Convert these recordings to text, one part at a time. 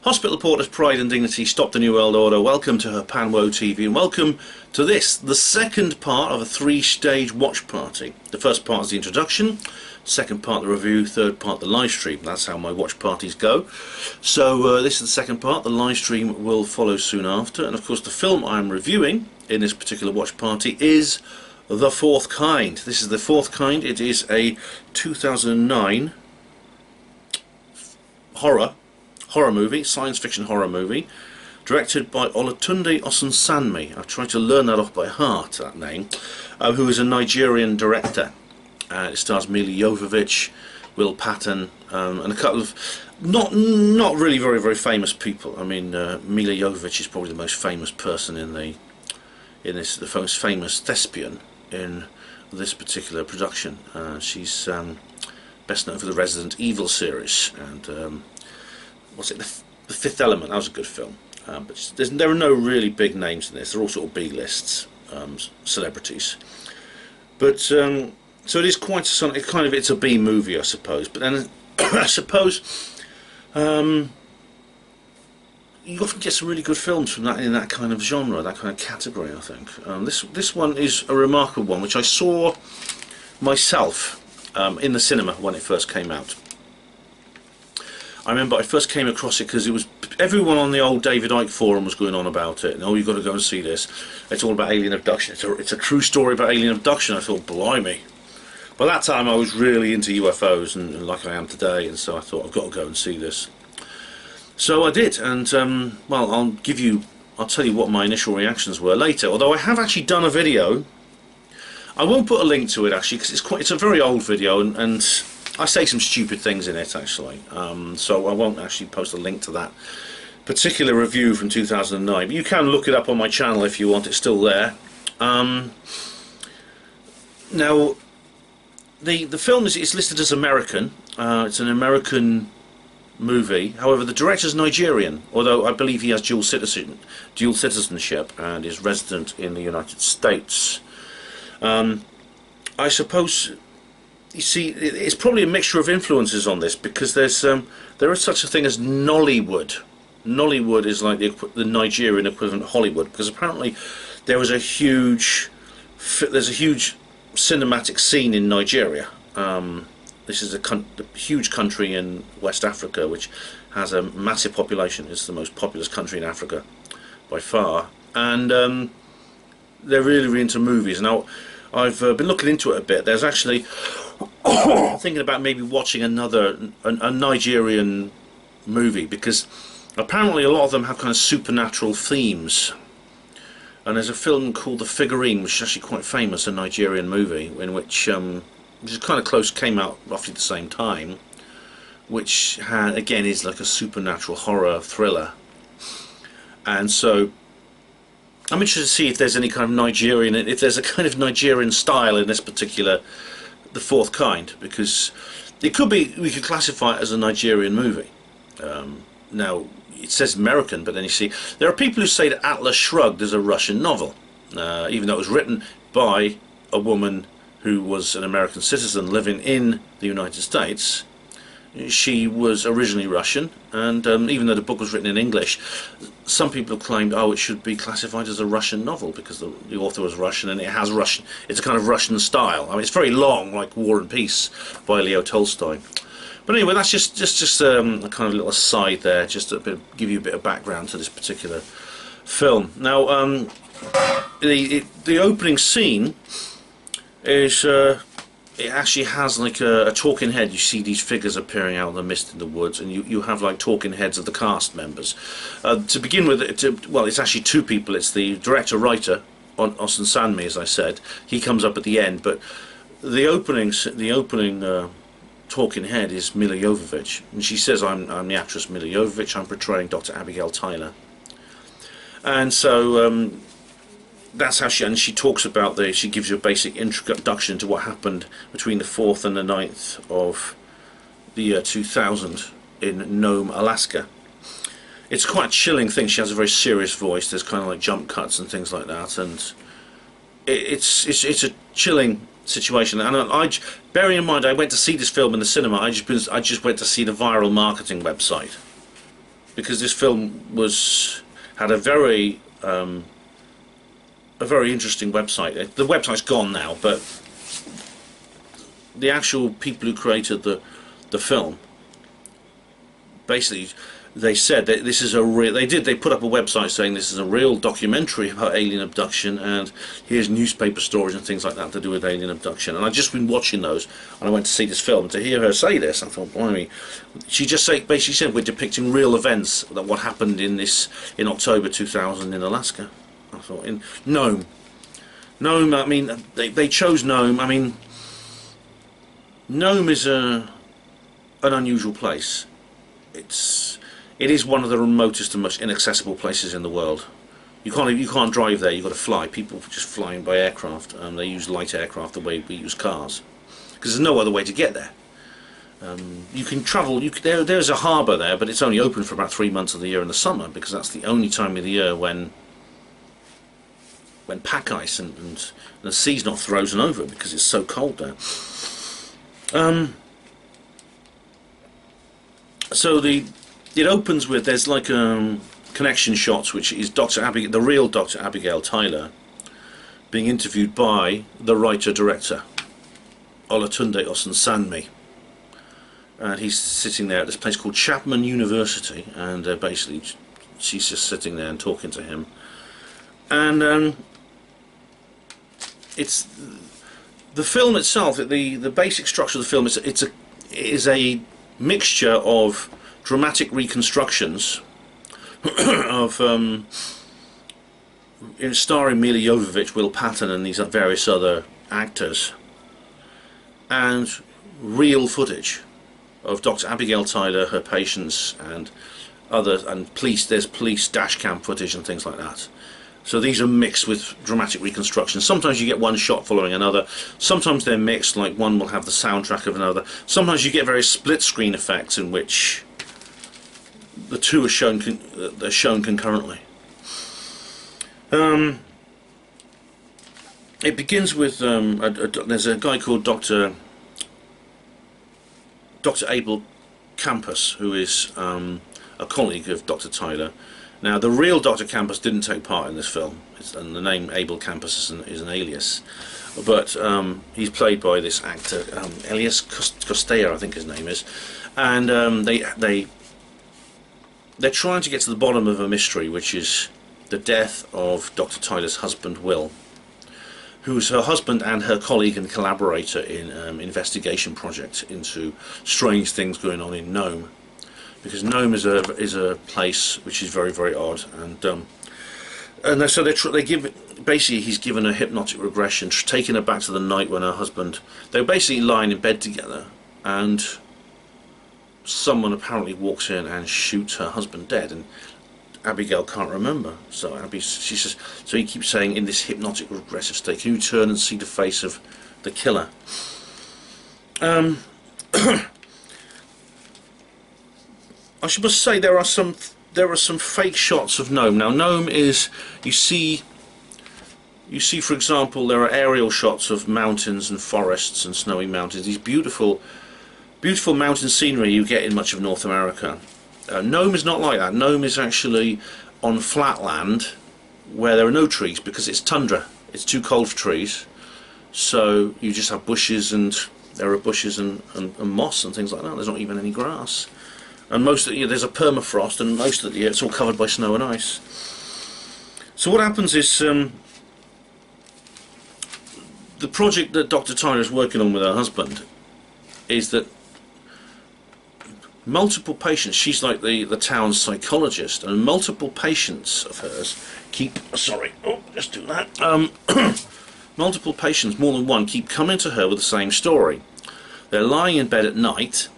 Hospital Porter's Pride and Dignity, Stop the New World Order. Welcome to her Panwo TV, and welcome to this, the second part of a three-stage watch party. The first part is the introduction, second part the review, third part the live stream. That's how my watch parties go. So this is the second part. The live stream will follow soon after, and of course the film I'm reviewing in this particular watch party is The Fourth Kind. This is The Fourth Kind. It is a 2009 horror movie, science fiction horror movie, directed by Olatunde Osunsanmi. I've tried to learn that off by heart, that name, who is a Nigerian director. It stars Mila Jovovich, Will Patton, and a couple of not really very famous people. I mean, Mila Jovovich is probably the most famous person the most famous thespian in this particular production. She's best known for the Resident Evil series and what's it, the Fifth Element. That was a good film, but there are no really big names in this. They're all sort of B-lists, celebrities. But so it is quite it's a B movie, I suppose. But then I suppose you often get some really good films from that in that kind of genre, that kind of category. I think this one is a remarkable one, which I saw myself in the cinema when it first came out. I remember I first came across it because it was everyone on the old David Icke forum was going on about it. And, oh, you've got to go and see this. It's all about alien abduction. It's a true story about alien abduction. I thought, blimey. By that time I was really into UFOs, and like I am today, and so I thought, I've got to go and see this. So I did, and well, I'll tell you what my initial reactions were later. Although I have actually done a video. I won't put a link to it actually because it's a very old video, and I say some stupid things in it actually, so I won't actually post a link to that particular review from 2009, but you can look it up on my channel if you want. It's still there. Now the film is listed as American. It's an American movie. However, the director's Nigerian, although I believe he has dual citizenship and is resident in the United States. I suppose, you see, it's probably a mixture of influences on this, because there is such a thing as Nollywood. Nollywood is like the Nigerian equivalent of Hollywood, because apparently there's a huge cinematic scene in Nigeria. This is a huge country in West Africa, which has a massive population. It's the most populous country in Africa by far, and they're really into movies. Now, I've been looking into it a bit. There's actually thinking about maybe watching a Nigerian movie, because apparently a lot of them have kind of supernatural themes. And there's a film called The Figurine, which is actually quite famous, a Nigerian movie, in which is kind of close, came out roughly the same time, which again is like a supernatural horror thriller. And so I'm interested to see if there's any kind of if there's a kind of Nigerian style in this particular The Fourth Kind, because we could classify it as a Nigerian movie. Now, it says American, but then you see, there are people who say that Atlas Shrugged is a Russian novel, even though it was written by a woman who was an American citizen living in the United States. She was originally Russian, and even though the book was written in English, some people have claimed, oh, it should be classified as a Russian novel because the author was Russian, and it's a kind of Russian style. I mean, it's very long, like War and Peace by Leo Tolstoy. But anyway, that's just a kind of little aside there, just to give you a bit of background to this particular film. Now, the opening scene is it actually has like a talking head. You see these figures appearing out of the mist in the woods, and you have like talking heads of the cast members. To begin with, well, it's actually two people. It's the director-writer, Osunsanmi, as I said. He comes up at the end, but the opening talking head is Mila Jovovich, and she says, I'm the actress Mila Jovovich. I'm portraying Dr. Abigail Tyler. And so that's how she talks about she gives you a basic introduction to what happened between the 4th and the 9th of the year 2000 in Nome, Alaska. It's quite a chilling thing. She has a very serious voice. There's kind of like jump cuts and things like that, and it's a chilling situation. And bearing in mind, I went to see this film in the cinema. I just went to see the viral marketing website. because this film had a very interesting website. The website's gone now, but the actual people who created the film, basically, they said that this is a real. They put up a website saying this is a real documentary about alien abduction, and here's newspaper stories and things like that to do with alien abduction. And I've just been watching those, and I went to see this film. And to hear her say this, I thought, blimey. She just basically said we're depicting real events, that what happened in October 2000 in Alaska. I thought, in Nome. I mean, they chose Nome. I mean, Nome is an unusual place. It is one of the remotest and most inaccessible places in the world. You can't drive there. You've got to fly. People just flying by aircraft. They use light aircraft the way we use cars, because there's no other way to get there. You can travel. There's a harbour there, but it's only open for about 3 months of the year in the summer, because that's the only time of the year when pack ice and the sea's not frozen over, because it's so cold there. So it opens with, there's like connection shots, which is the real Dr. Abigail Tyler being interviewed by the writer-director Olatunde Osunsanmi, and he's sitting there at this place called Chapman University, and basically she's just sitting there and talking to him, and it's the film itself. The basic structure of the film is a mixture of dramatic reconstructions of starring Mila Jovovich, Will Patton, and these various other actors, and real footage of Dr. Abigail Tyler, her patients, and police. There's police dash cam footage and things like that. So these are mixed with dramatic reconstructions. Sometimes you get one shot following another. Sometimes they're mixed, like one will have the soundtrack of another. Sometimes you get very split screen effects in which the two are shown concurrently. It begins with there's a guy called Dr. Abel Campus, who is a colleague of Dr. Tyler. Now, the real Dr. Campus didn't take part in this film, and the name Abel Campus is an alias, but he's played by this actor, Elias Costella, I think his name is, and they're trying to get to the bottom of a mystery, which is the death of Dr. Tyler's husband, Will, who's her husband and her colleague and collaborator in investigation project into strange things going on in Nome. Because Nome is a place which is very, very odd, and so they give, basically he's given a hypnotic regression, taking her back to the night when her husband, they were basically lying in bed together, and someone apparently walks in and shoots her husband dead, and Abigail can't remember. So she says, so he keeps saying, in this hypnotic regressive state, can you turn and see the face of the killer? I should just say there are some fake shots of Nome. Now, Nome is, you see for example, there are aerial shots of mountains and forests and snowy mountains. These beautiful mountain scenery you get in much of North America. Nome is not like that. Nome is actually on flat land where there are no trees, because it's tundra. It's too cold for trees. So you just have bushes, and there are bushes and moss and things like that. There's not even any grass. And most of the year there's a permafrost, and most of the year it's all covered by snow and ice. So what happens is the project that Dr. Tyler is working on with her husband is that multiple patients, she's like the town's psychologist, and multiple patients of hers keep, multiple patients, more than one, keep coming to her with the same story. They're lying in bed at night,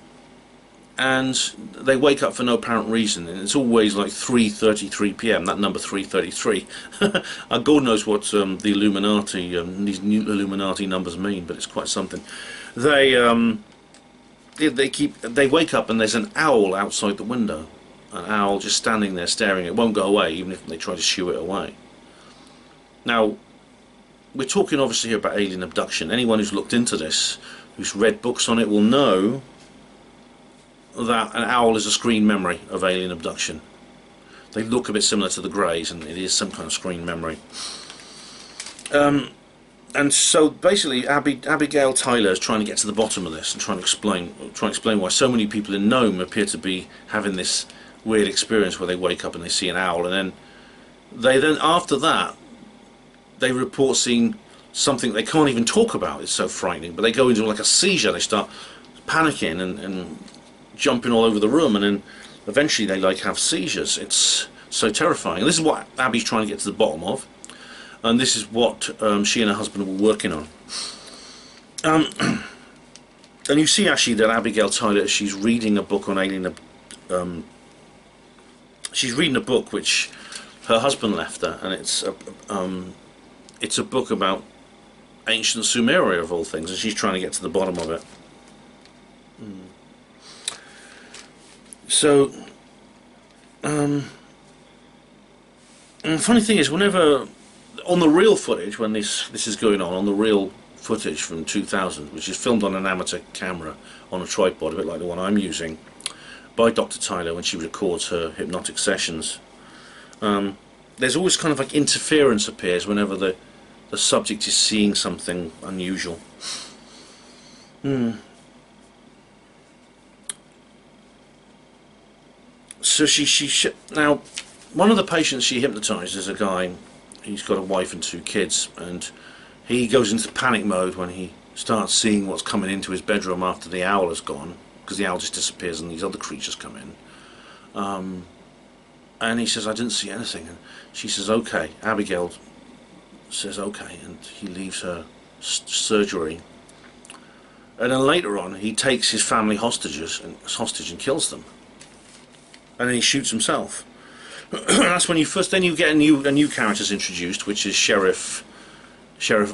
and they wake up for no apparent reason, and it's always like 3:33 p.m. That number 3:33. God knows what the Illuminati, these new Illuminati numbers mean, but it's quite something. They wake up and there's an owl outside the window, an owl just standing there staring. It won't go away, even if they try to shoo it away. Now, we're talking obviously here about alien abduction. Anyone who's looked into this, who's read books on it, will know that an owl is a screen memory of alien abduction. They look a bit similar to the Greys, and it is some kind of screen memory. And so basically, Abigail Tyler is trying to get to the bottom of this and trying to explain why so many people in Nome appear to be having this weird experience where they wake up and they see an owl, and then after that they report seeing something they can't even talk about. It's so frightening, but they go into like a seizure. They start panicking and jumping all over the room, and then eventually they like have seizures. It's so terrifying. And this is what Abby's trying to get to the bottom of, and this is what she and her husband were working on. And you see actually that Abigail Tyler, she's reading a book on alien. She's reading a book which her husband left her, and it's a book about ancient Sumeria of all things, and she's trying to get to the bottom of it. So, and the funny thing is, whenever on the real footage, when this is going on the real footage from 2000, which is filmed on an amateur camera on a tripod, a bit like the one I'm using, by Dr. Tyler when she records her hypnotic sessions, there's always kind of like interference appears whenever the subject is seeing something unusual. So she now, one of the patients she hypnotized is a guy. He's got a wife and 2 kids, and he goes into panic mode when he starts seeing what's coming into his bedroom after the owl has gone, because the owl just disappears and these other creatures come in. And he says, I didn't see anything. And she says, okay. Abigail says, okay. And he leaves her surgery. And then later on, he takes his family hostage and kills them. And then he shoots himself. That's when then you get a new character's introduced, which is Sheriff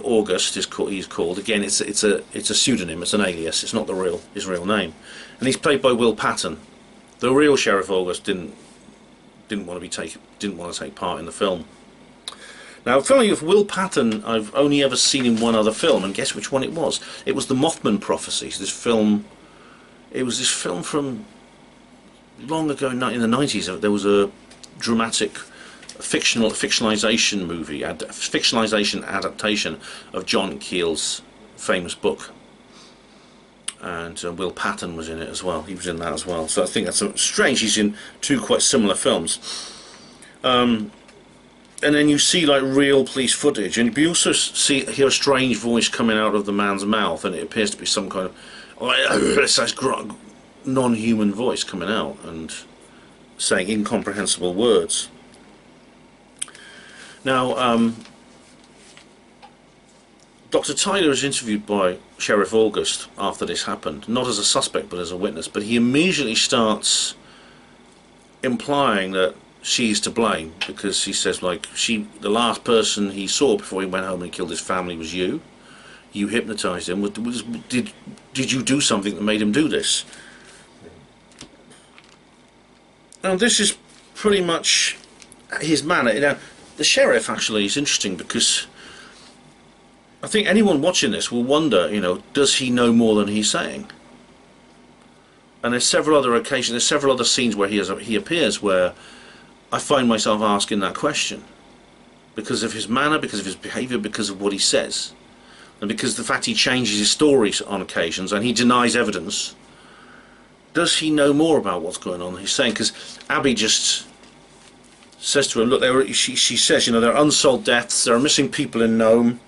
August. He's called. Again, it's a pseudonym. It's an alias. It's not his real name. And he's played by Will Patton. The real Sheriff August didn't want to take part in the film. Now, funnily enough, Will Patton, I've only ever seen in one other film, and guess which one it was? It was The Mothman Prophecies. It was this film from long ago in the 90s. There was a dramatic fictionalization movie, fictionalization adaptation of John Keel's famous book. And Will Patton was in it as well. He was in that as well. So I think that's strange. He's in 2 quite similar films. And then you see like real police footage, and you also hear a strange voice coming out of the man's mouth, and it appears to be some kind of non-human voice coming out and saying incomprehensible words. Now, Dr. Tyler is interviewed by Sheriff August after this happened, not as a suspect but as a witness, but he immediately starts implying that she's to blame, because he says, like, the last person he saw before he went home and killed his family was you. You hypnotized him. Did you do something that made him do this? Now, this is pretty much his manner. Now, the sheriff actually is interesting, because I think anyone watching this will wonder, does he know more than he's saying? And there's several other occasions, there's several other scenes where he appears where I find myself asking that question, because of his manner, because of his behaviour, because of what he says, and because of the fact he changes his stories on occasions and he denies evidence. Does he know more about what's going on than he's saying? Because Abby just says to him, look, she says, there are unsolved deaths, there are missing people in Nome,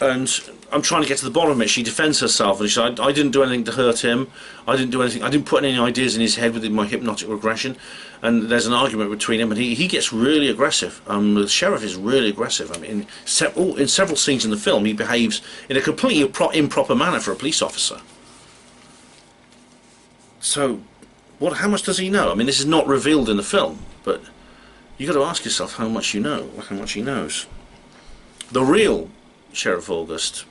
and I'm trying to get to the bottom of it. She defends herself, and she said, I didn't do anything to hurt him, I didn't put any ideas in his head with my hypnotic regression. And there's an argument between him, and he gets really aggressive. The sheriff is really aggressive. I mean, in several scenes in the film, he behaves in a completely improper manner for a police officer. So, how much does he know? I mean, this is not revealed in the film, but you've got to ask yourself how much you know, how much he knows. The real Sheriff August,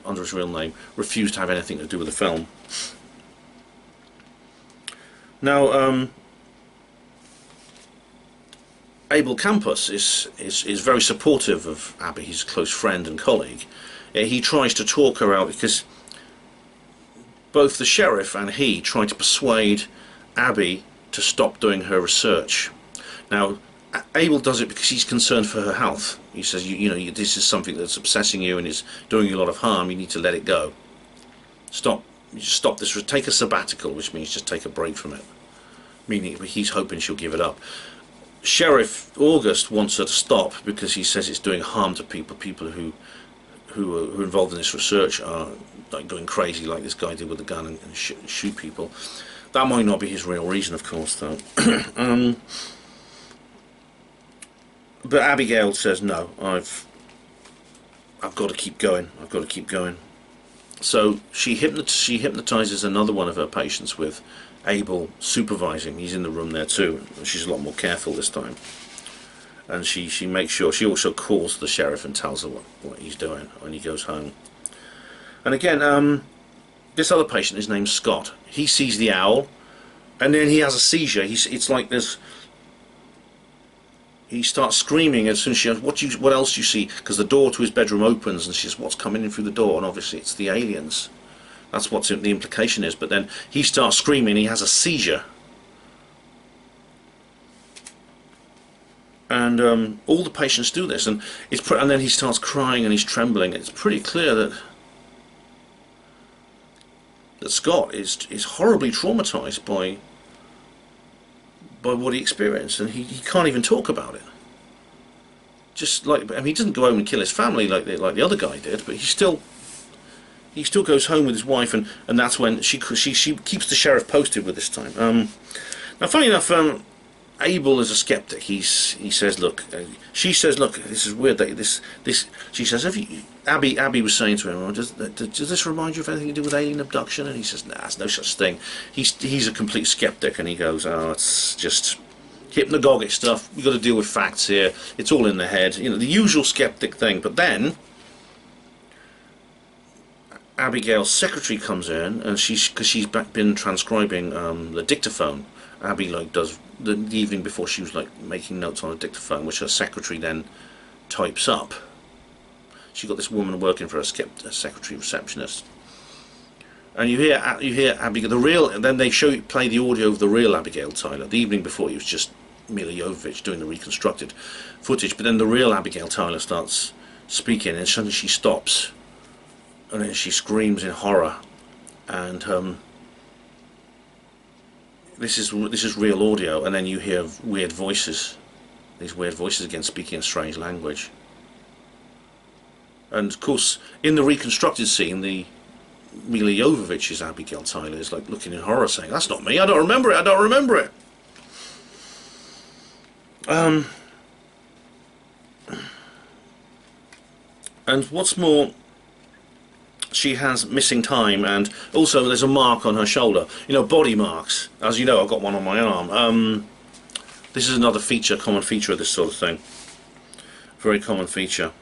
under his real name, refused to have anything to do with the film. Now, Abel Campos is very supportive of Abby, his close friend and colleague. He tries to talk her out, because both the sheriff and he try to persuade Abby to stop doing her research. Now, Abel does it because he's concerned for her health. He says, this is something that's obsessing you and is doing you a lot of harm. You need to let it go. Stop this. Take a sabbatical, which means just take a break from it. Meaning he's hoping she'll give it up. Sheriff August wants her to stop because he says it's doing harm to people. People who are involved in this research are like going crazy, like this guy did with the gun and shoot people. That might not be his real reason, of course, though. But Abigail says, no, I've got to keep going. I've got to keep going. So she hypnotizes another one of her patients with Abel supervising. He's in the room there too. She's a lot more careful this time. And she makes sure, she also calls the sheriff and tells her what he's doing when he goes home. And again, this other patient, his name's Scott. He sees the owl, and then he has a seizure. It's like this. He starts screaming as soon as she asks, what else do you see? Because the door to his bedroom opens, and she says, what's coming in through the door? And obviously it's the aliens. That's what the implication is. But then he starts screaming. He has a seizure. And all the patients do this, and then he starts crying and he's trembling. It's pretty clear that Scott is horribly traumatized by what he experienced, and he can't even talk about it. Just like, I mean, he doesn't go home and kill his family like the other guy did, but he still goes home with his wife, and that's when she keeps the sheriff posted with this time. Now, funny enough, Abel is a skeptic. He says, look, she says, look, this is weird that this. She says, Abby was saying to him, does this remind you of anything to do with alien abduction? And he says, nah, there's no such thing. He's a complete skeptic, and he goes, oh, it's just hypnagogic stuff. We've got to deal with facts here. It's all in the head. You know, the usual skeptic thing. But then Abigail's secretary comes in, and because she's been transcribing the dictaphone. Abby does the evening before, she was making notes on a dictaphone, which her secretary then types up. She got this woman working for a secretary receptionist, and you hear Abigail, then they play the audio of the real Abigail Tyler. The evening before, it was just Mila Jovovich doing the reconstructed footage, but then the real Abigail Tyler starts speaking, and suddenly she stops, and then she screams in horror, and this is real audio, and then you hear weird voices, these weird voices again speaking a strange language. And of course, in the reconstructed scene, the Mila Jovovich's Abigail Tyler is looking in horror, saying, "That's not me. I don't remember it. I don't remember it." And what's more, she has missing time, and also there's a mark on her shoulder. You know, body marks. As you know, I've got one on my arm. This is another common feature of this sort of thing. Very common feature.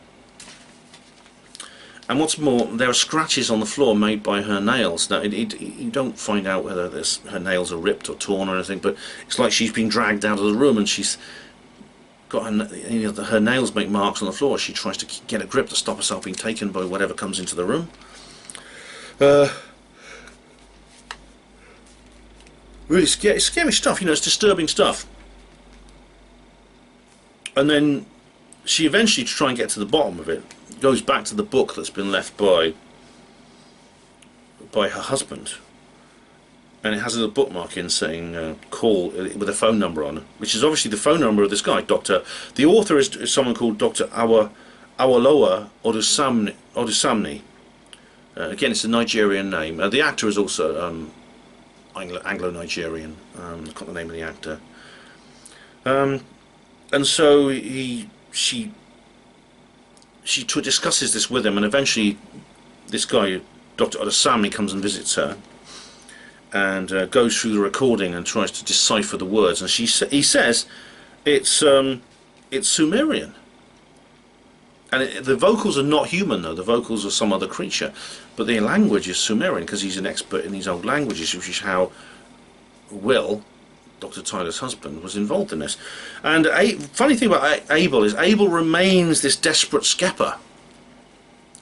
And what's more, there are scratches on the floor made by her nails. Now, you don't find out whether her nails are ripped or torn or anything, but it's like she's been dragged out of the room, and she's got her nails make marks on the floor. She tries to get a grip to stop herself being taken by whatever comes into the room. Really scary stuff, you know, it's disturbing stuff. And then she eventually, to try and get to the bottom of it, goes back to the book that's been left by her husband, and it has a little bookmark in saying call with a phone number on it, which is obviously the phone number of this guy, the author is someone called Dr. Awolowo Odusamni. Again, it's a Nigerian name. The actor is also Anglo-Nigerian. I can't the name of the actor. And so she discusses this with him, and eventually this guy, Dr. Odusamni, comes and visits her, and goes through the recording and tries to decipher the words. And he says it's Sumerian. And the vocals are not human, though. The vocals are some other creature, but the language is Sumerian, because he's an expert in these old languages, which is how Will, Dr. Tyler's husband, was involved in this. And funny thing about Abel is Abel remains this desperate skepper.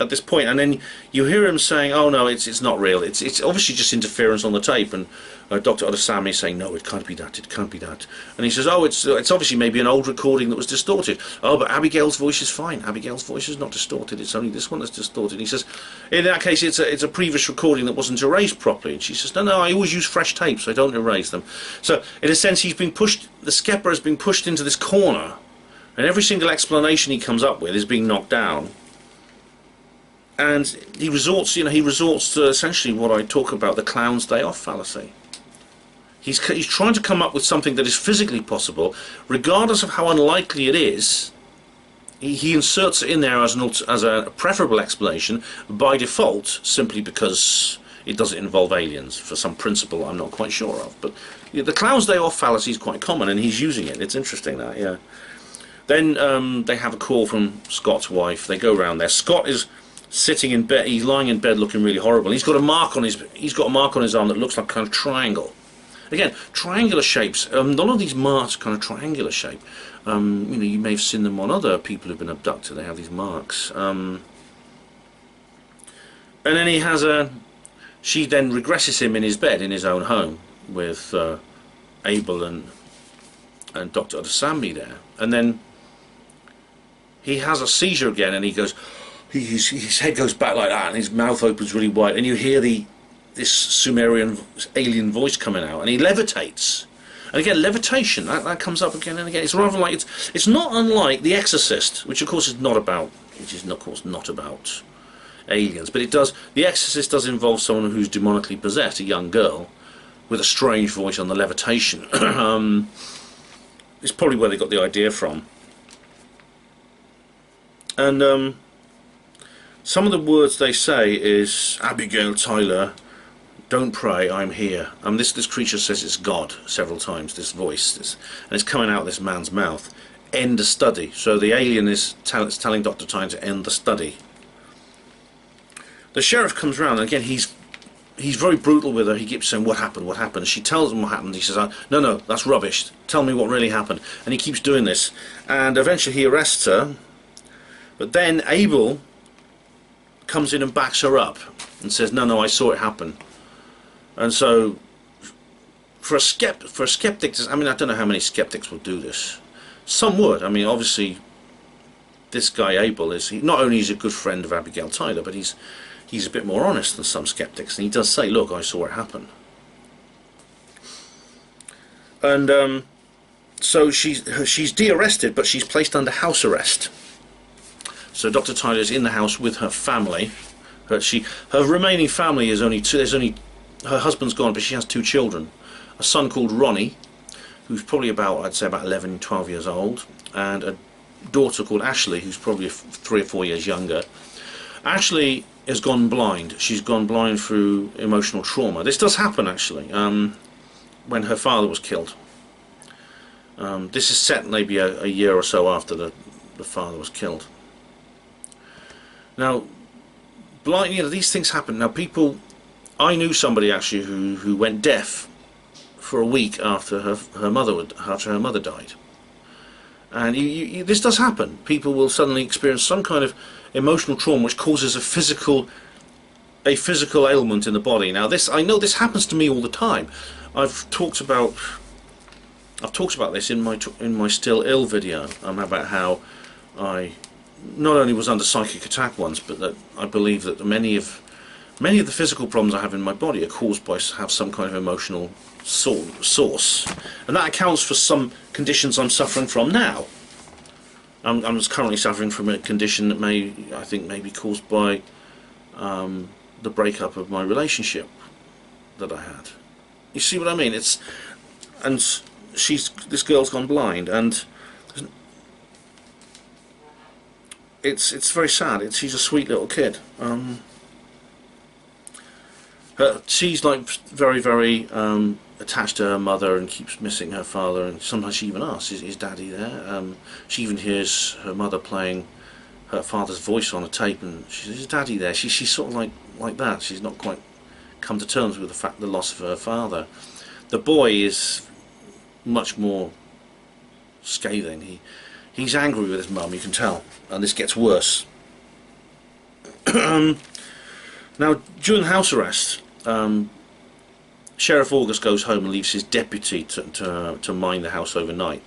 at this point, and then you hear him saying, "Oh no, it's not real. It's obviously just interference on the tape." And Dr. Odasami is saying, "No, it can't be that. It can't be that." And he says, "Oh, it's obviously maybe an old recording that was distorted." "Oh, but Abigail's voice is fine. Abigail's voice is not distorted. It's only this one that's distorted." He says, "In that case, it's a previous recording that wasn't erased properly." And she says, "No, I always use fresh tapes. I don't erase them." So in a sense, he's been pushed. The skepper has been pushed into this corner, and every single explanation he comes up with is being knocked down. And he resorts to essentially what I talk about, the clown's day off fallacy. He's trying to come up with something that is physically possible, regardless of how unlikely it is. He inserts it in there as a preferable explanation by default, simply because it doesn't involve aliens for some principle I'm not quite sure of. But the clown's day off fallacy is quite common, and he's using it. It's interesting that, yeah. Then they have a call from Scott's wife. They go round there. Scott is sitting in bed. He's lying in bed looking really horrible. He's got a mark on his arm that looks like a kind of triangle. Again, triangular shapes. A lot of these marks are kind of triangular shape. You may have seen them on other people who've been abducted. They have these marks. And then she then regresses him in his bed in his own home with Abel and Dr. Odasami there. And then he has a seizure again, and he goes. His head goes back like that, and his mouth opens really wide, and you hear this Sumerian alien voice coming out, and he levitates. And again, levitation, that comes up again and again. It's rather like it's not unlike The Exorcist, which of course is not about aliens, but it does. The Exorcist does involve someone who's demonically possessed, a young girl, with a strange voice on the levitation. It's probably where they got the idea from. And some of the words they say is, "Abigail Tyler, don't pray, I'm here." This creature says it's God several times, this voice, and it's coming out of this man's mouth. "End the study." So the alien is telling Dr. Tyne to end the study. The sheriff comes round, and again he's very brutal with her. He keeps saying, "What happened? What happened?" She tells him what happened. He says, No, that's rubbish. Tell me what really happened." And he keeps doing this, and eventually he arrests her. But then Abel comes in and backs her up and says, no, I saw it happen. And so for a skeptic, I mean, I don't know how many skeptics will do this. Some would. I mean, obviously this guy Abel not only is a good friend of Abigail Tyler, but he's a bit more honest than some skeptics, and he does say, "Look, I saw it happen." And so she's de-arrested, but she's placed under house arrest. So Dr. Tyler is in the house with her family. Her remaining family is only two. Her husband's gone, but she has two children. A son called Ronnie, who's probably I'd say about 11, 12 years old, and a daughter called Ashley, who's probably 3 or 4 years younger. Ashley has gone blind. She's gone blind through emotional trauma. This does happen, actually, when her father was killed. This is set maybe a year or so after the father was killed. Now, blind, these things happen. Now, I knew somebody actually who went deaf for a week after her mother died. And this does happen. People will suddenly experience some kind of emotional trauma which causes a physical ailment in the body. Now, I know this happens to me all the time. I've talked about this in my Still Ill video, about how I not only was under psychic attack once, but that I believe that many of the physical problems I have in my body are caused by some kind of emotional source, and that accounts for some conditions I'm suffering from now. I'm currently suffering from a condition that I think may be caused by the breakup of my relationship that I had. You see what I mean? This girl's gone blind, and it's very sad. She's a sweet little kid. She's like very, very attached to her mother and keeps missing her father, and sometimes she even asks, is Daddy there? She even hears her mother playing her father's voice on a tape, and she says, is Daddy there? She's sort of like that. She's not quite come to terms with the loss of her father. The boy is much more scathing. He's angry with his mum, you can tell, and this gets worse. Now, during the house arrest, Sheriff August goes home and leaves his deputy to mind the house overnight.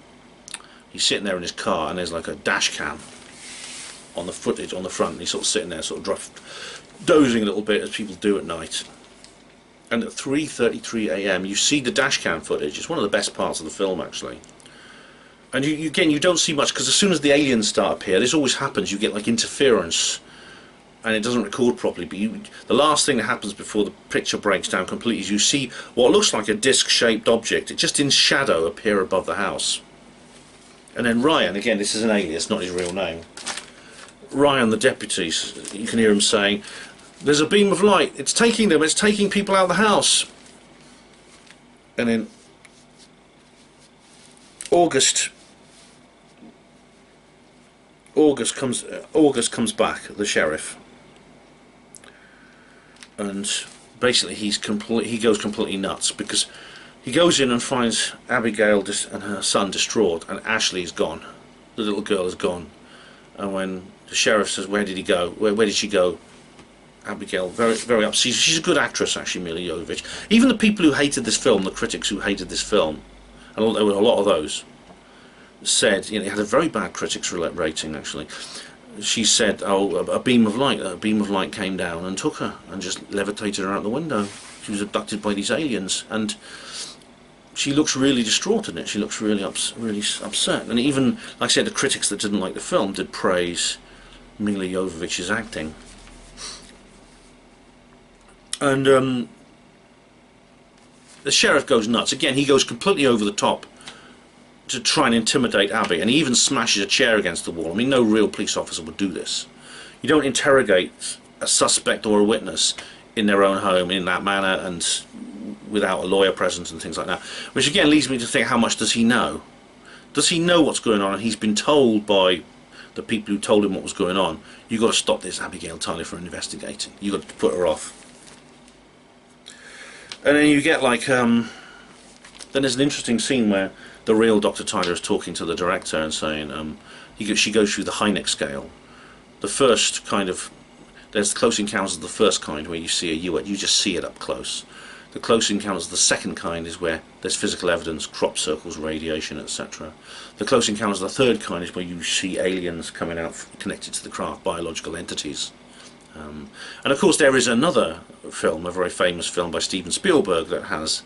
He's sitting there in his car, and there's like a dash cam on the footage on the front, and he's sort of sitting there, sort of dozing a little bit, as people do at night. And at 3:33 AM, you see the dash cam footage. It's one of the best parts of the film, actually. And again, you don't see much, because as soon as the aliens start appear, this always happens. You get like interference, and it doesn't record properly. But the last thing that happens before the picture breaks down completely is you see what looks like a disc-shaped object, just in shadow, appear above the house. And then Ryan, again, this is an alias, not his real name. Ryan, the deputy, you can hear him saying, "There's a beam of light. It's taking them. It's taking people out of the house." And then August comes back, the sheriff, and basically he goes completely nuts, because he goes in and finds Abigail and her son distraught, and Ashley is gone. The little girl is gone. And when the sheriff says, "Where did he go? Where did she go?" Abigail, very, very upset. She's a good actress, actually, Mila Jovovich. Even the people who hated this film, the critics who hated this film, and there were a lot of those, said, it had a very bad critics rating, actually. She said, "Oh, a beam of light came down and took her and just levitated her out the window. She was abducted by these aliens." And she looks really distraught in it. She looks really upset. And even, like I said, the critics that didn't like the film did praise Mila Jovovich's acting. And the sheriff goes nuts. Again, he goes completely over the top to try and intimidate Abby, and he even smashes a chair against the wall. I mean, no real police officer would do this. You don't interrogate a suspect or a witness in their own home in that manner, and without a lawyer present and things like that. Which again leads me to think, how much does he know? Does he know what's going on? And he's been told by the people who told him what was going on, "You've got to stop this Abigail Tyler from investigating. You've got to put her off." And then you get like, then there's an interesting scene where the real Dr. Tyler is talking to the director and saying, she goes through the Heineck scale. The first kind of, there's the Close Encounters of the first kind, where you see you just see it up close. The Close Encounters of the second kind is where there's physical evidence, crop circles, radiation, etc. The Close Encounters of the third kind is where you see aliens coming out connected to the craft, biological entities. And of course there is another film, a very famous film by Steven Spielberg, that has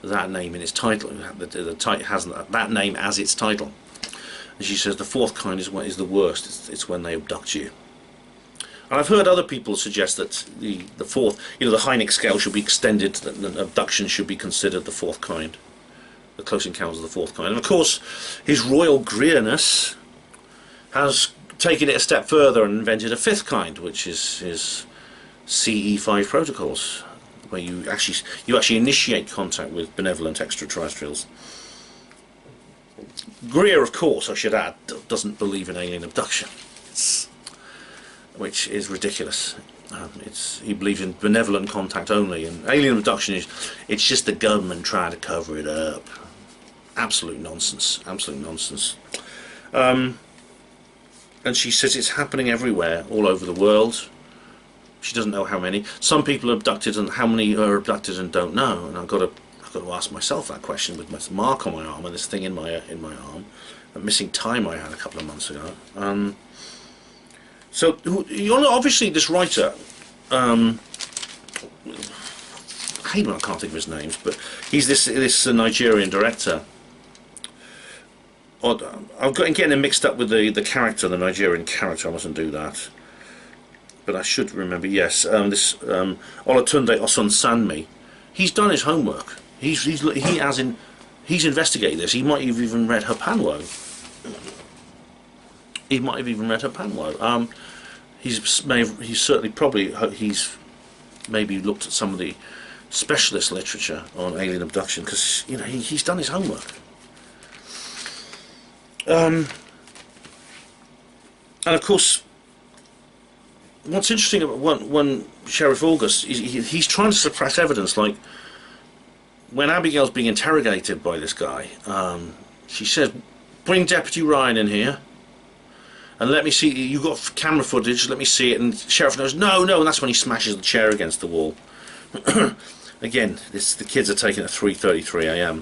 that name in its title. It has that name as its title. And she says the fourth kind is the worst. It's when they abduct you. And I've heard other people suggest that the fourth, the Heineck scale should be extended, that abduction should be considered the fourth kind, the Close Encounters of the fourth kind. And of course, His Royal Greerness has taken it a step further and invented a fifth kind, which is his CE5 protocols, where you actually initiate contact with benevolent extraterrestrials. Greer, of course, I should add, doesn't believe in alien abduction, which is ridiculous. He believes in benevolent contact only, and alien abduction it's just the government trying to cover it up. Absolute nonsense. Absolute nonsense. And she says it's happening everywhere, all over the world. She doesn't know how many. Some people are abducted, and how many are abducted and don't know. And I've got to ask myself that question with this mark on my arm and this thing in my arm, a missing time I had a couple of months ago. So obviously this writer, I can't think of his names, but he's this Nigerian director. I'm getting him mixed up with the character, the Nigerian character. I mustn't do that, but I should remember. Yes, this Olatunde Osunsanmi. He's done his homework. He's investigated this. He might have even read Hapanwo. He's maybe looked at some of the specialist literature on alien abduction, because he's done his homework. And of course, what's interesting about when Sheriff August, he's trying to suppress evidence. Like when Abigail's being interrogated by this guy, she says, "Bring Deputy Ryan in here." and let me see, you got camera footage, let me see it. And Sheriff knows, no, no, and that's when he smashes the chair against the wall. Again, the kids are taking it at 3:33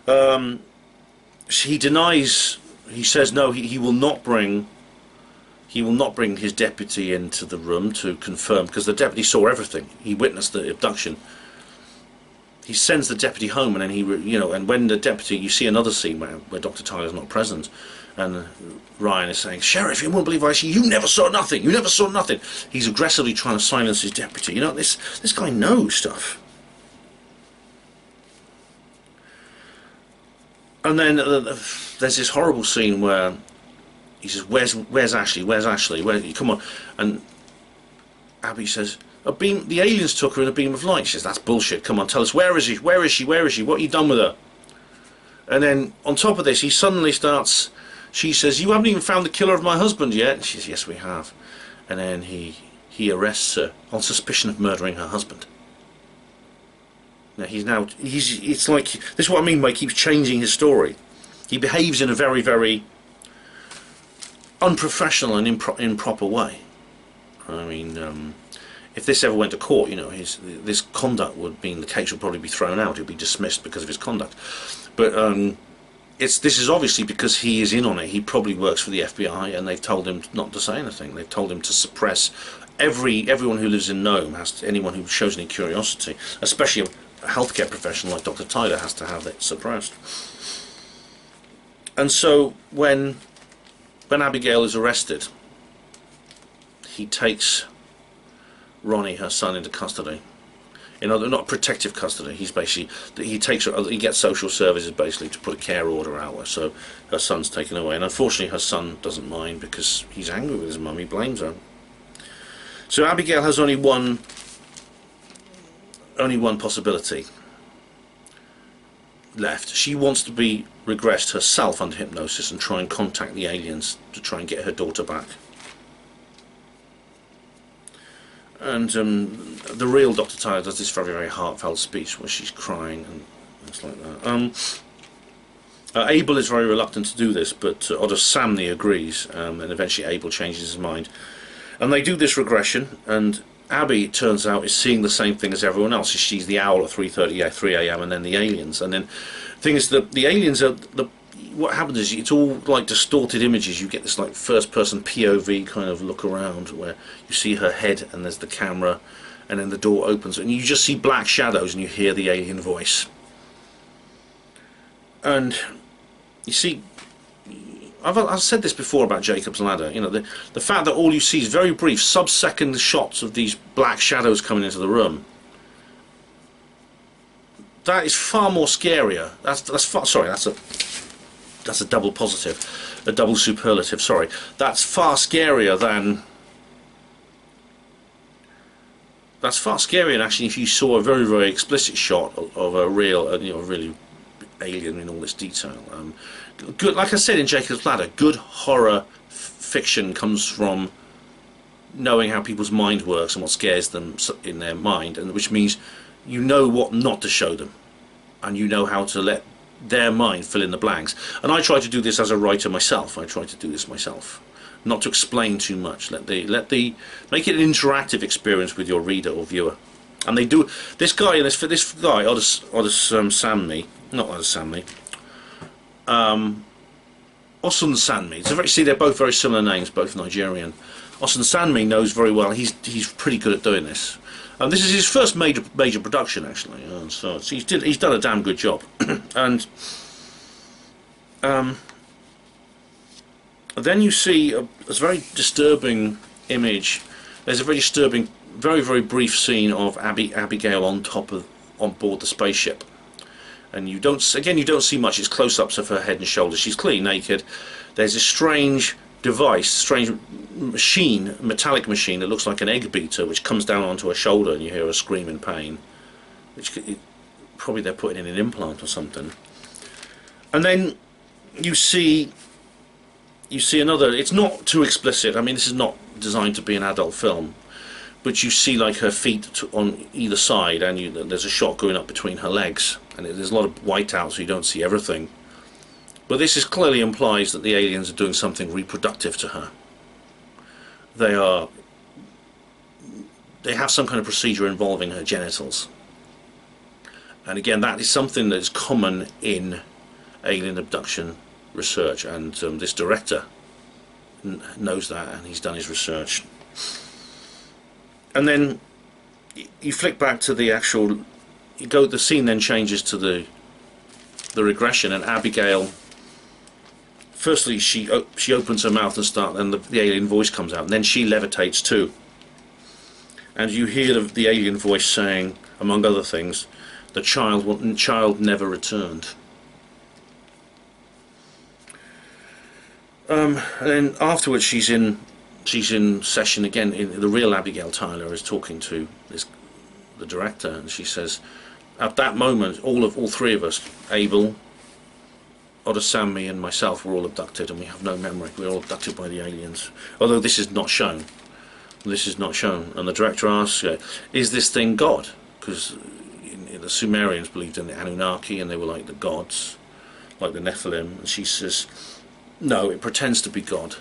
a.m. He denies. He says no. He will not bring. He will not bring his deputy into the room to confirm, because the deputy saw everything. He witnessed the abduction. He sends the deputy home, and then and when the deputy, you see another scene where Dr. Tyler's not present, and Ryan is saying, "Sheriff, you won't believe what I see. You never saw nothing. You never saw nothing." He's aggressively trying to silence his deputy. You know, this guy knows stuff. And then there's this horrible scene where he says, "Where's Ashley? Where's Ashley? Come on!" And Abby says, the aliens took her in a beam of light." She says, "That's bullshit. Come on, tell us, where is she? Where is she? Where is she? What have you done with her?" And then on top of this, he suddenly starts. She says, "You haven't even found the killer of my husband yet." And she says, "Yes, we have." And then he arrests her on suspicion of murdering her husband. Now it's like, this is what I mean by he keeps changing his story. He behaves in a very, very unprofessional and improper way. I mean, if this ever went to court, this conduct would mean the case would probably be thrown out. It would be dismissed because of his conduct. But this is obviously because he is in on it. He probably works for the FBI, and they've told him not to say anything. They've told him to suppress everyone who lives in Nome. Anyone who shows any curiosity, especially a healthcare professional like Dr. Tyler, has to have it suppressed. And so when Abigail is arrested, he takes Ronnie, her son, into custody. Not protective custody. He takes her. He gets social services basically to put a care order out, so her son's taken away. And unfortunately, her son doesn't mind because he's angry with his mum. He blames her. So Abigail has only one possibility left. She wants to be regressed herself under hypnosis and try and contact the aliens to try and get her daughter back. And the real Dr. Tyler does this very, very heartfelt speech where she's crying and things like that. Abel is very reluctant to do this, but Samney agrees, and eventually Abel changes his mind. And they do this regression, and Abby, it turns out, is seeing the same thing as everyone else. She's the owl at 3 a.m. and then the aliens. And then the thing is that the aliens are what happens is it's all like distorted images. You get this like first-person POV kind of look around where you see her head and there's the camera, and then the door opens and you just see black shadows and you hear the alien voice. And you see, I've said this before about Jacob's Ladder. The fact that all you see is very brief sub-second shots of these black shadows coming into the room. That is far more scarier. That's a double positive, a double superlative. Sorry, that's far scarier than. That's far scarier than actually if you saw a very, very explicit shot of a real, really alien in all this detail. Good, like I said in Jacob's Ladder, good horror fiction comes from knowing how people's mind works and what scares them in their mind, and which means you know what not to show them, and you know how to let their mind fill in the blanks. And I try to do this as a writer myself. I try to do this myself, not to explain too much. Make it an interactive experience with your reader or viewer. And they do. This guy, Samney, not Oddus Samney, Osun Sanmi. They're both very similar names, both Nigerian. Osun Sanmi knows very well. He's pretty good at doing this. This is his first major production, actually. So he's done a damn good job. And then you see a very disturbing image. There's a very disturbing, very, very brief scene of Abigail on board the spaceship. And you don't see much. It's close-ups of her head and shoulders. She's clearly naked. There's a strange device, strange machine, metallic machine that looks like an egg beater, which comes down onto her shoulder, and you hear her scream in pain. Probably they're putting in an implant or something. And then you see another. It's not too explicit. I mean, this is not designed to be an adult film, but you see like her feet on either side, and there's a shot going up between her legs, and there's a lot of whiteout, so you don't see everything. But this is clearly implies that the aliens are doing something reproductive to her. They have some kind of procedure involving her genitals. And again, that is something that is common in alien abduction research, and this director knows that, and he's done his research. And then you flick back to the actual, the scene then changes to the regression, and Abigail, firstly she opens her mouth and the alien voice comes out, and then she levitates too, and you hear the alien voice saying, among other things, the child never returned. And then afterwards she's in session again. The real Abigail Tyler is talking to the director, and she says, at that moment all three of us, Abel, Odosami and myself, were all abducted, and we have no memory. We were all abducted by the aliens. Although this is not shown. This is not shown. And the director asks, is this thing God? Because the Sumerians believed in the Anunnaki, and they were like the gods, like the Nephilim. And she says, no, it pretends to be God,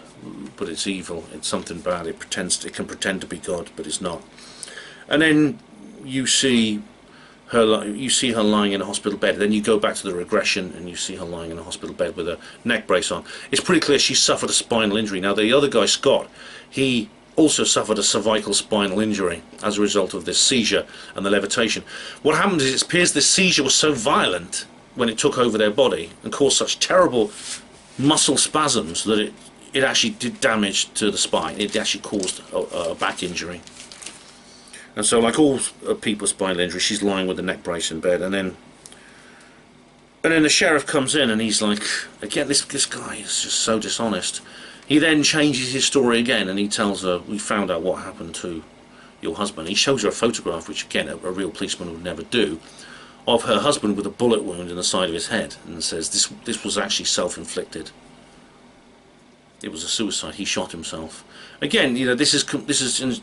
but it's evil. It's something bad. It can pretend to be God, but it's not. And then you see her lying in a hospital bed. Then you go back to the regression, and you see her lying in a hospital bed with a neck brace on. It's pretty clear she suffered a spinal injury. Now the other guy, Scott, he also suffered a cervical spinal injury as a result of this seizure and the levitation. What happened is, it appears this seizure was so violent when it took over their body and caused such terrible muscle spasms that it actually did damage to the spine. It actually caused a back injury. And so, like all people's spinal injury, she's lying with a neck brace in bed, and then the sheriff comes in, and he's like, again, this guy is just so dishonest. He then changes his story again, and he tells her, we found out what happened to your husband. He shows her a photograph, which again a real policeman would never do, of her husband with a bullet wound in the side of his head, and says this was actually self-inflicted. It was a suicide. He shot himself. Again, this is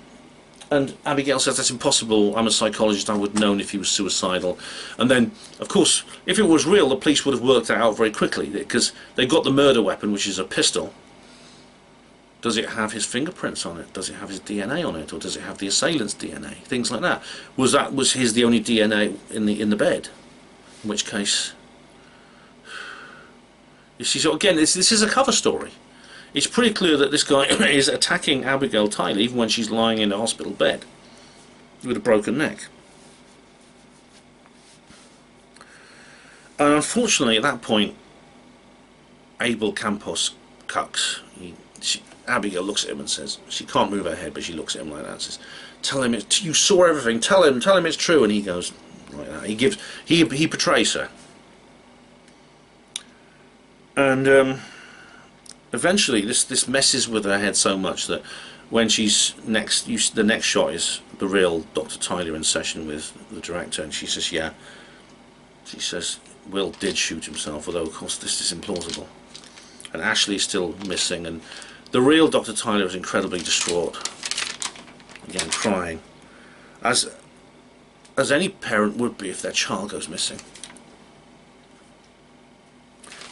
and Abigail says that's impossible. I'm a psychologist. I would have known if he was suicidal. And then, of course, if it was real, the police would have worked that out very quickly, because they got the murder weapon, which is a pistol. Does it have his fingerprints on it? Does it have his DNA on it, or does it have the assailant's DNA? Things like that. Was his the only DNA in the bed? In which case, you see. So again, this is a cover story. It's pretty clear that this guy is attacking Abigail Tyler even when she's lying in a hospital bed with a broken neck. And unfortunately, at that point, Abel Campos cucks. Abigail looks at him and says, she can't move her head, but she looks at him like that and says, tell him you saw everything, tell him it's true. And he goes like that. He betrays her. And eventually this messes with her head so much that when she's the next shot is the real Dr. Tyler in session with the director, and she says, yeah, she says Will did shoot himself, although of course this is implausible, and Ashley's still missing, and the real Dr. Tyler is incredibly distraught, again crying, as any parent would be if their child goes missing.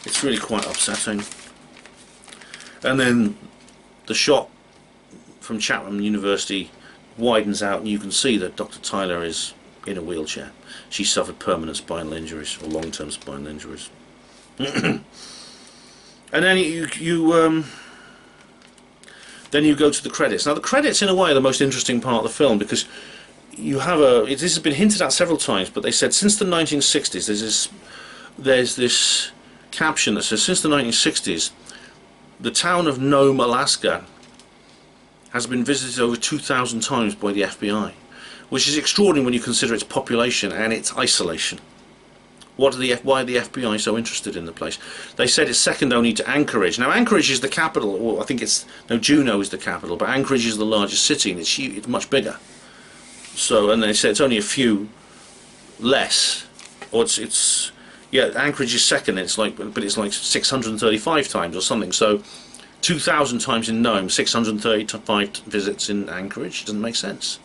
It's really quite upsetting. And then the shot from Chatham University widens out, and you can see that Dr. Tyler is in a wheelchair. She suffered permanent spinal injuries, or long-term spinal injuries. And then you go to the credits. Now the credits, in a way, are the most interesting part of the film, because you have this has been hinted at several times, but they said since the 1960s there's this caption that says, since the 1960s, the town of Nome, Alaska has been visited over 2,000 times by the FBI, which is extraordinary when you consider its population and its isolation. Why are the FBI so interested in the place? They said it's second only to Anchorage. Now Anchorage is the capital, or I think Juneau is the capital, but Anchorage is the largest city, and it's much bigger. So, and they said it's only a few less, or yeah, Anchorage is second. But it's like 635 times or something. So, 2,000 times in Nome, 635 visits in Anchorage. It doesn't make sense.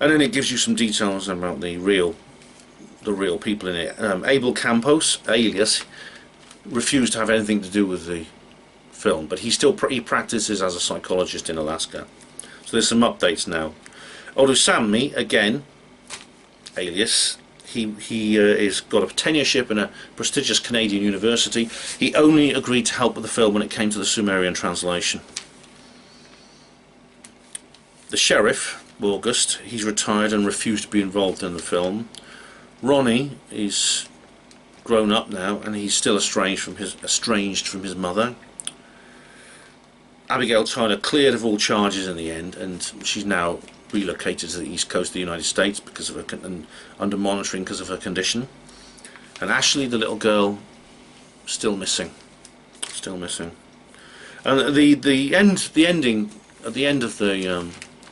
And then it gives you some details about the real people in it. Abel Campos, alias, refused to have anything to do with the film, but he still he practices as a psychologist in Alaska. So there's some updates now. Olusami, again, alias, he is got a tenureship in a prestigious Canadian university. He only agreed to help with the film when it came to the Sumerian translation. The sheriff, August, he's retired and refused to be involved in the film. Ronnie is grown up now, and he's still estranged from his mother. Abigail Tyler cleared of all charges in the end, and she's now relocated to the east coast of the United States because of her and under monitoring because of her condition. And Ashley, the little girl, still missing. And the ending at the end of the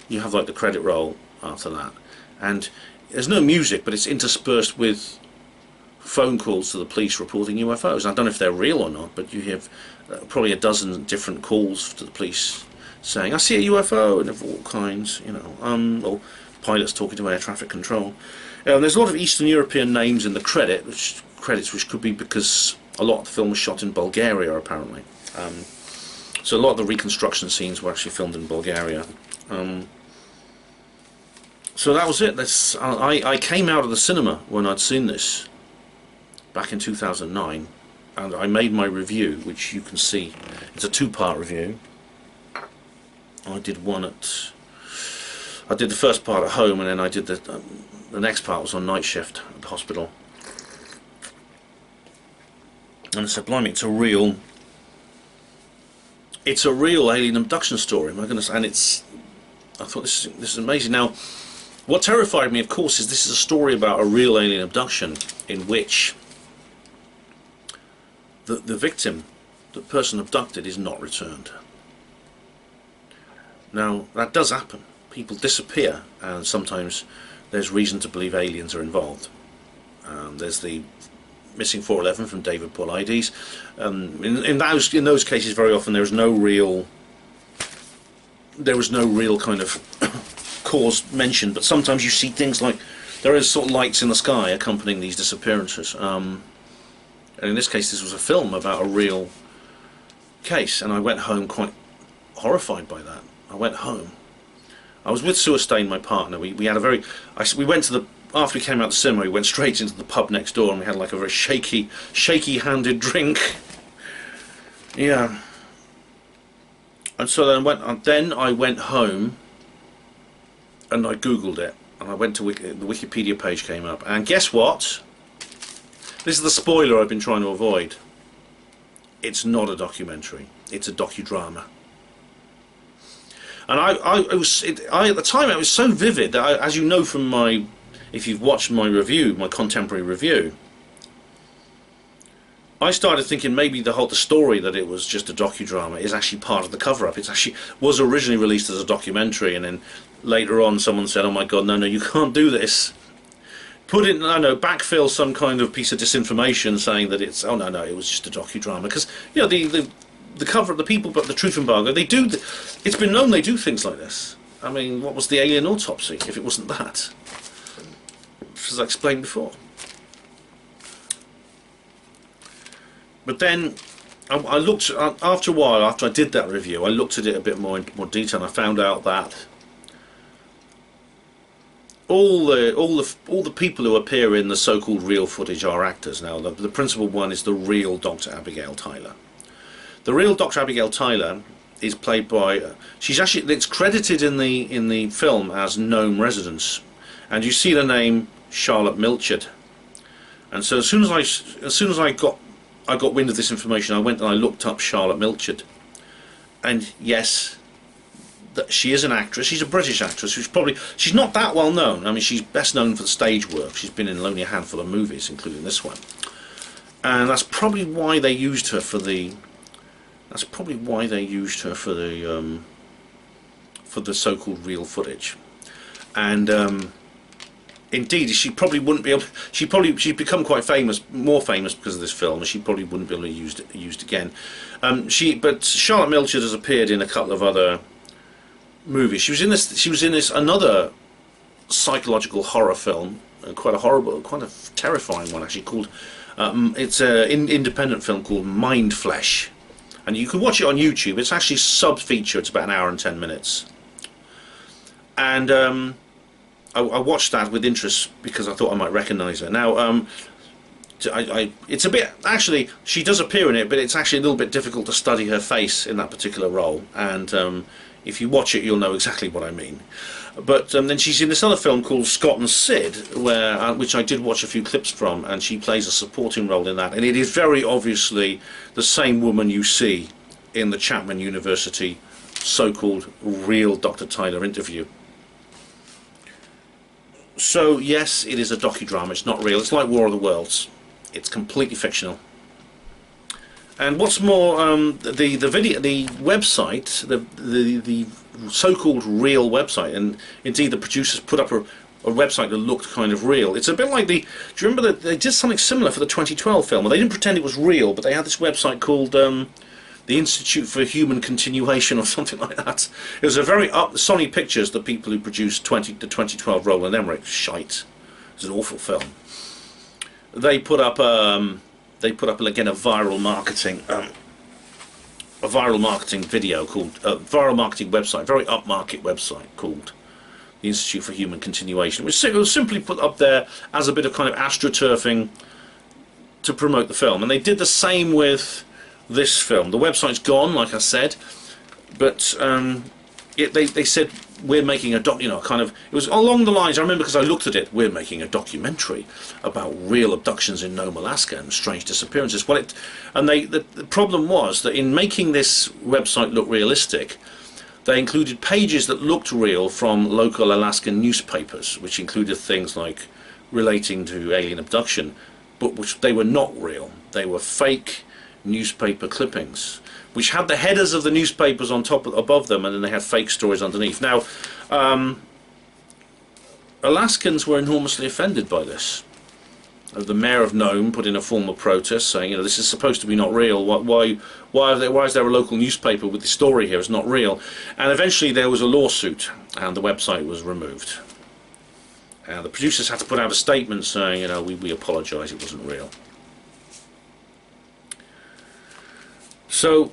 you have like the credit roll after that, and there's no music, but it's interspersed with phone calls to the police reporting UFOs. I don't know if they're real or not, but you have probably a dozen different calls to the police saying, I see a UFO, and of all kinds, you know, or pilots talking to air traffic control. There's a lot of Eastern European names in the credits, which could be because a lot of the film was shot in Bulgaria, apparently. So a lot of the reconstruction scenes were actually filmed in Bulgaria. So that was it. I came out of the cinema when I'd seen this back in 2009, and I made my review, which you can see. It's a two-part review. I did the first part at home, and then I did the next part was on night shift at the hospital. And I said, blimey, it's a real alien abduction story, my goodness. And I thought this is amazing. Now, what terrified me, of course, is this is a story about a real alien abduction in which the victim, the person abducted, is not returned. Now, that does happen. People disappear, and sometimes there's reason to believe aliens are involved. There's the missing 411 from David Paulides. In those cases, very often there was no real kind of cause mentioned, but sometimes you see things like there is sort of lights in the sky accompanying these disappearances. And in this case, this was a film about a real case, and I went home quite horrified by that. I went home. I was with Sue Stain, my partner. We had a very. We went to the after we came out of the cinema. We went straight into the pub next door, and we had like a very shaky-handed drink. Yeah. And so then I went home, and I googled it, and I went to the Wikipedia page came up, and guess what? This is the spoiler I've been trying to avoid. It's not a documentary. It's a docudrama. And at the time it was so vivid that as you know from if you've watched my review, my contemporary review, I started thinking maybe the story that it was just a docudrama is actually part of the cover-up. It actually was originally released as a documentary, and then later on someone said, "Oh my God, no, you can't do this. Put it, backfill some kind of piece of disinformation saying that it's no, it was just a docudrama." Because the cover, the people, but the Truth Embargo, they do. It's been known they do things like this. I mean, what was the alien autopsy if it wasn't that? As I explained before. But then I looked after a while. After I did that review, I looked at it a bit more in more detail, and I found out that all the people who appear in the so-called real footage are actors. Now, the principal one is the real Dr. Abigail Tyler. The real Dr. Abigail Tyler is played by. It's credited in the film as Nome Residence, and you see the name Charlotte Milchard. And so as soon as I got wind of this information, I went and I looked up Charlotte Milchard, and yes, she is an actress. She's a British actress. She's not that well known. I mean, she's best known for the stage work. She's been in only a handful of movies, including this one, and that's probably why they used her for the. That's probably why they used her for the so-called real footage, and indeed, she probably wouldn't be able. She'd become quite famous, more famous because of this film, and she probably wouldn't be able to be used again. But Charlotte Milchard has appeared in a couple of other movies. She was in this another psychological horror film, quite a terrifying one actually, called It's an independent film called Mind Flesh, and you can watch it on YouTube. It's actually sub-feature. It's about an hour and 10 minutes, and I watched that with interest because I thought I might recognise her. Now, it's a bit, actually, she does appear in it, but it's actually a little bit difficult to study her face in that particular role, and if you watch it you'll know exactly what I mean. But then she's in this other film called Scott and Sid, which I did watch a few clips from, and she plays a supporting role in that, and it is very obviously the same woman you see in the Chapman University so-called real Dr. Tyler interview. So yes, it is a docudrama. It's not real. It's like War of the Worlds. It's completely fictional. And what's more, the website, the so-called real website, and indeed the producers put up a website that looked kind of real. It's a bit like do you remember that they did something similar for the 2012 film? Well, they didn't pretend it was real, but they had this website called the Institute for Human Continuation or something like that. It was a very Sony Pictures, the people who produced the 2012 Roland Emmerich shite. It was an awful film. They put up again a viral marketing video called viral marketing website, very upmarket website called the Institute for Human Continuation, which was simply put up there as a bit of kind of astroturfing to promote the film. And they did the same with this film. The website's gone, like I said, but they said we're making a it was along the lines, I remember because I looked at it, we're making a documentary about real abductions in Nome, Alaska and strange disappearances. Well, the problem was that in making this website look realistic, they included pages that looked real from local Alaskan newspapers, which included things like relating to alien abduction, but which they were not real. They were fake newspaper clippings, which had the headers of the newspapers on top above them, and then they had fake stories underneath. Now, Alaskans were enormously offended by this. The mayor of Nome put in a formal protest saying, this is supposed to be not real. Why is there a local newspaper with the story here? It's not real. And eventually there was a lawsuit, and the website was removed. And the producers had to put out a statement saying, we apologise, it wasn't real. So,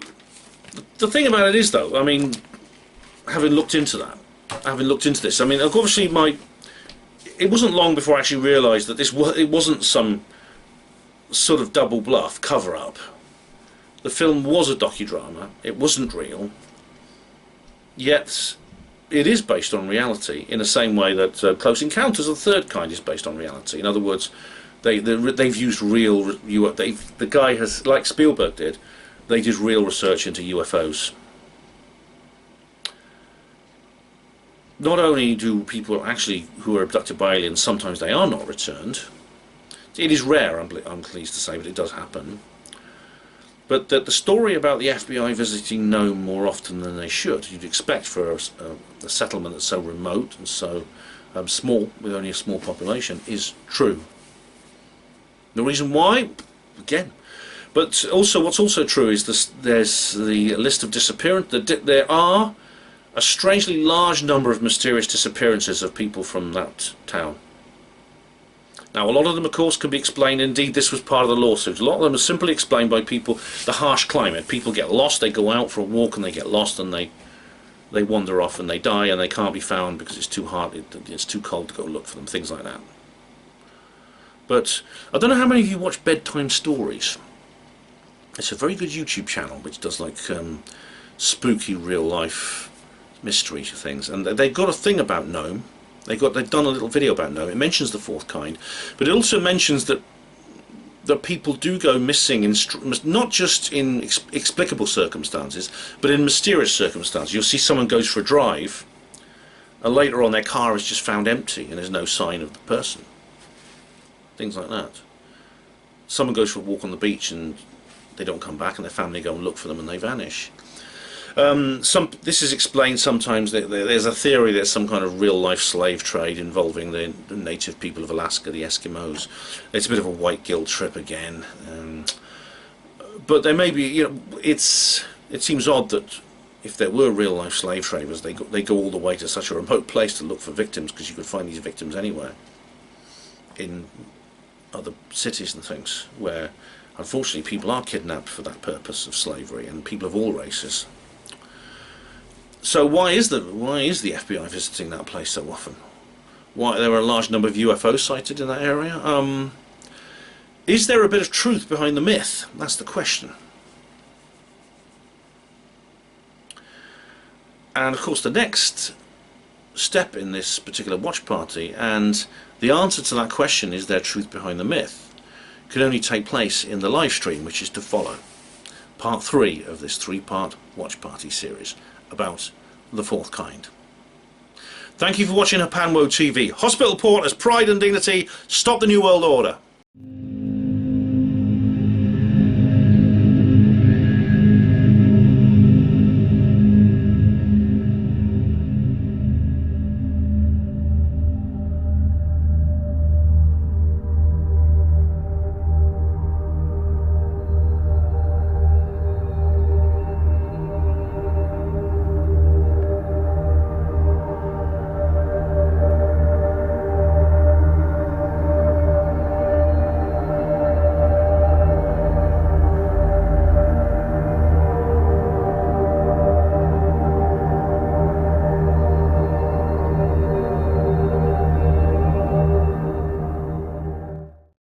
the thing about it is, though, having looked into this, obviously it wasn't long before I actually realised that it wasn't some sort of double bluff cover-up. The film was a docudrama. It wasn't real. Yet, it is based on reality in the same way that Close Encounters of the Third Kind is based on reality. In other words, they've used real. The guy has, like Spielberg did. They did real research into UFOs. Not only do people actually who are abducted by aliens, sometimes they are not returned. It is rare, I'm pleased to say, but it does happen. But the story about the FBI visiting Nome more often than they should, you'd expect for a settlement that's so remote and so small, with only a small population, is true. The reason why, again. But also, what's also true is there's the list of disappearances. There are a strangely large number of mysterious disappearances of people from that town. Now, a lot of them, of course, can be explained. Indeed, this was part of the lawsuit. A lot of them are simply explained by people, the harsh climate. People get lost, they go out for a walk and they get lost and they wander off and they die and they can't be found because it's too hard, it's too cold to go look for them, things like that. But I don't know how many of you watch Bedtime Stories. It's a very good YouTube channel which does like spooky real life mystery things, and they've got a thing about Nome. They've done a little video about Nome. It mentions the fourth kind, but it also mentions that people do go missing in not just in explicable circumstances, but in mysterious circumstances. You'll see someone goes for a drive, and later on their car is just found empty, and there's no sign of the person. Things like that. Someone goes for a walk on the beach and they don't come back, and their family go and look for them and they vanish. This is explained sometimes that there's a theory there's some kind of real-life slave trade involving the native people of Alaska, the Eskimos. It's a bit of a white guilt trip again. But there may be, it seems odd that if there were real-life slave traders, they go all the way to such a remote place to look for victims, because you could find these victims anywhere. In other cities and things where unfortunately people are kidnapped for that purpose of slavery, and people of all races. So why is the FBI visiting that place so often? Why there are a large number of UFOs sighted in that area? Is there a bit of truth behind the myth? That's the question. And of course the next step in this particular watch party, and the answer to that question, is there truth behind the myth, can only take place in the live stream which is to follow. Part 3 of this 3-part watch party series about the fourth kind. Thank you for watching Hapanwo TV. Hospital Port as Pride and Dignity. Stop the New World Order.